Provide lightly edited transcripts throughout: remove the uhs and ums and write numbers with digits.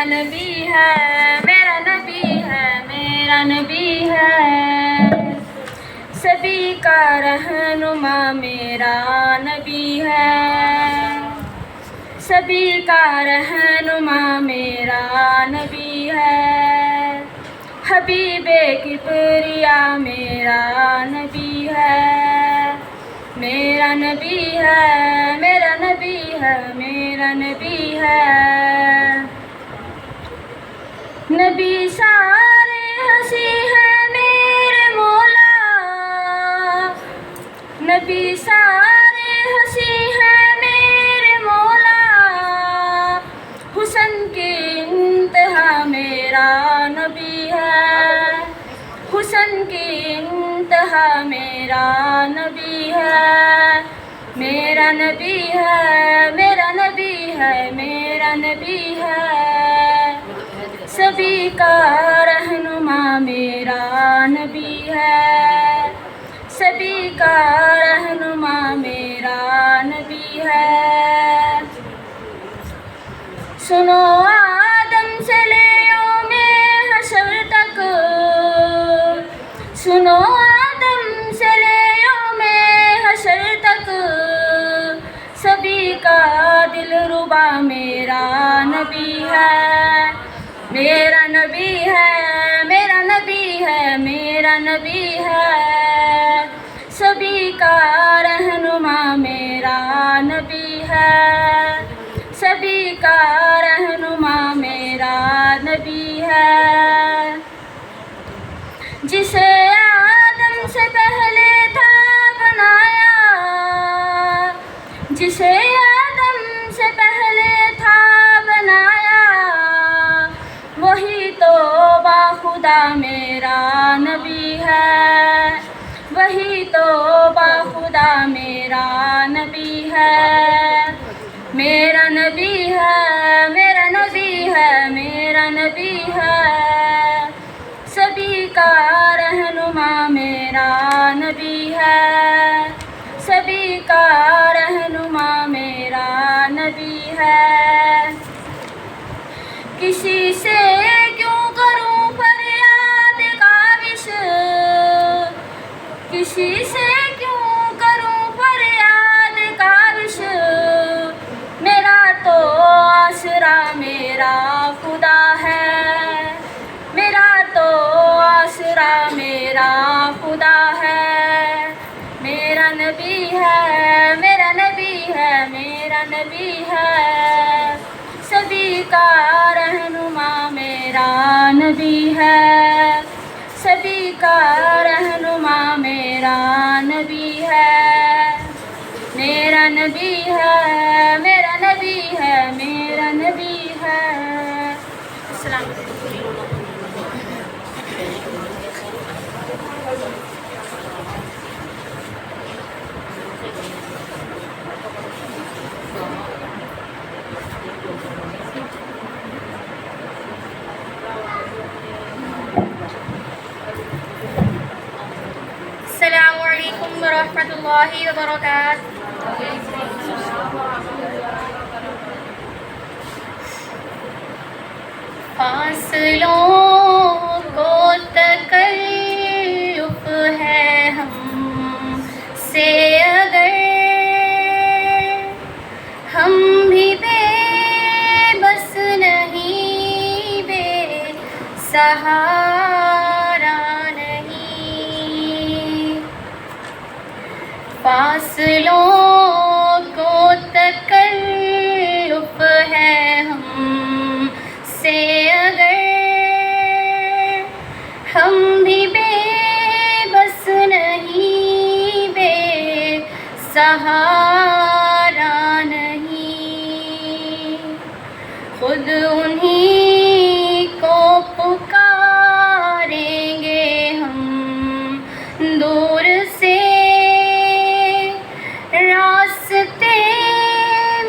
نبی ہے، میرا نبی ہے، میرا نبی ہے، سبھی کا رہنما میرا نبی ہے، سبھی کا رہنما میرا نبی ہے، حبیب کبریا میرا نبی ہے، میرا نبی ہے، میرا نبی ہے، میرا نبی ہے، نبی سارے ہنسی ہیں میرے مولا، نبی سارے ہنسی ہیں میرے مولا، حسن کی انتہا میرا نبی ہے، حسن کی انتہا میرا نبی ہے، میرا نبی ہے، میرا نبی ہے، میرا نبی ہے، سبھی کا رہنما میرا نبی ہے، سبھی کا رہنما میرا نبی ہے، سنو آدم سے لے یوم حشر تک، سنو آدم سے لے یوم حشر تک، سبھی کا دل ربا میرا نبی ہے، میرا نبی ہے، میرا نبی ہے، میرا نبی ہے، سبھی کا رہنما میرا نبی ہے، سبھی کا رہنما میرا نبی ہے، جسے آدم سے پہلے تھا بنایا، جسے آدم سے پہلے تھا بنایا، وہی تو باخدا میرا نبی ہے، وہی تو باخدا میرا نبی ہے، میرا نبی ہے، میرا نبی ہے، میرا نبی ہے، سبھی کا رہنما میرا نبی ہے، سبھی کا رہنما میرا نبی ہے، کسی سے کیوں کروں فریاد کاوش، کسی سے کیوں کروں فریاد کاوش، میرا تو آسرا میرا خدا ہے، میرا تو آسرا میرا خدا ہے، میرا نبی ہے، میرا نبی ہے، میرا نبی ہے، سبھی کا رہنما میرا نبی ہے، سبھی کا رہنما میرا نبی ہے، میرا نبی ہے، میرا نبی ہے، میرا نبی ہے، السلام علیکم۔ السلام علیکم ورحمۃ اللہ وبرکاتہ۔ فاصلوں کو تکلف ہے ہم سے اگر، ہم بھی بے بس نہیں، بے سہارا نہیں، فاصلوں کو تکلف ہے ہم سے اگر، ہم بھی بے بس نہیں، بے سہارا نہیں، خود انہی کو پکاریں گے ہم دور سے، راستے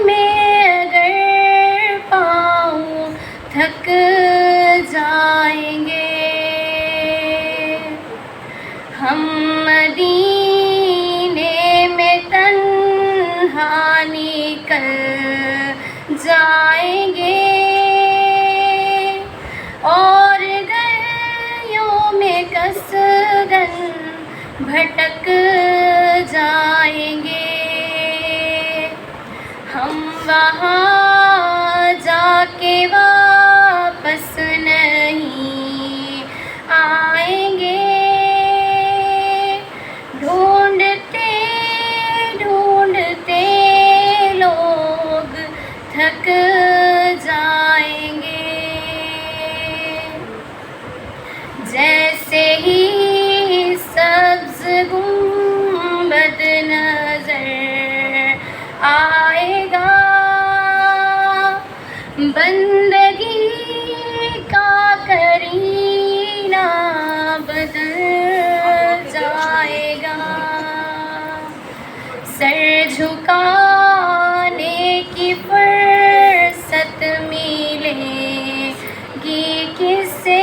میں اگر پاؤں تھک جائیں گے، ہم مدینے میں تنہا نکل جائیں گے، زندگی کس سے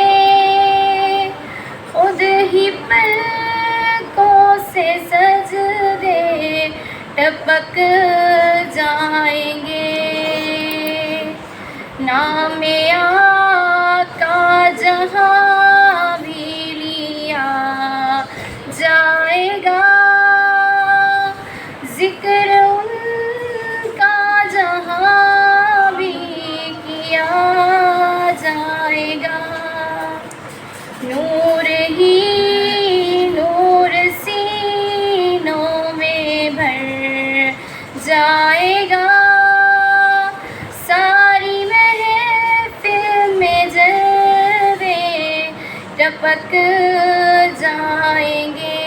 خود ہی پلکوں سے سجدے ٹپک جائیں گے، نام آقا جہاں بھی لیا جائے گا، ذکر ان کا جہاں بھی کیا جائے گا، نور ہی نور سینوں میں بھر جائے گا، ساری محفل میں جلوے ٹپک جائیں گے،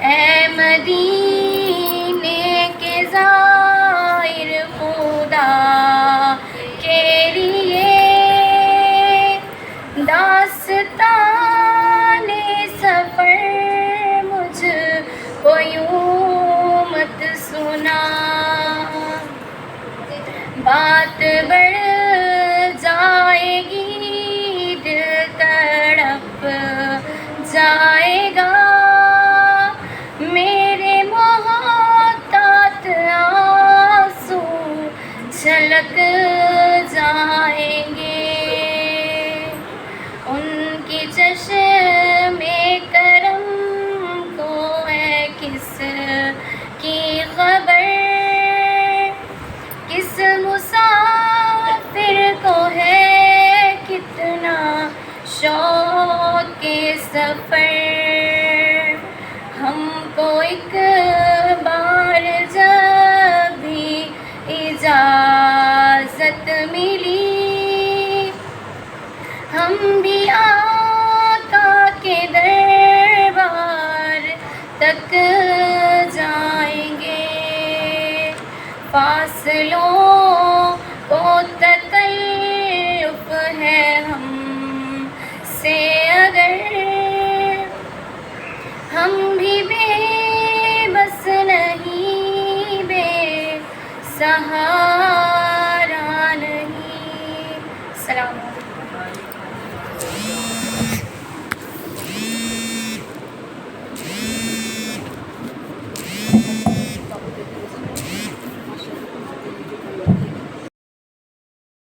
اے مدینے کے زائر خدا کے لیے داستان سفر مجھ کو یوں مت سنا، بات بڑھ جائے گی دل تڑپ جائے گا، میرے محتاط آنسو چھلک جائیں گے، ان کی چشم کرم کو ہے کس کی خبر، کس مسافر کو ہے کتنا شوق کے سفر، ہم کو ایک بار جب بھی اجازت ملی، ہم بھی آقا کے دربار تک جائیں گے، فاصلوں کو تکلف ہے ہم سے اگر، ہم بھی بے بس نہیں بے سہارا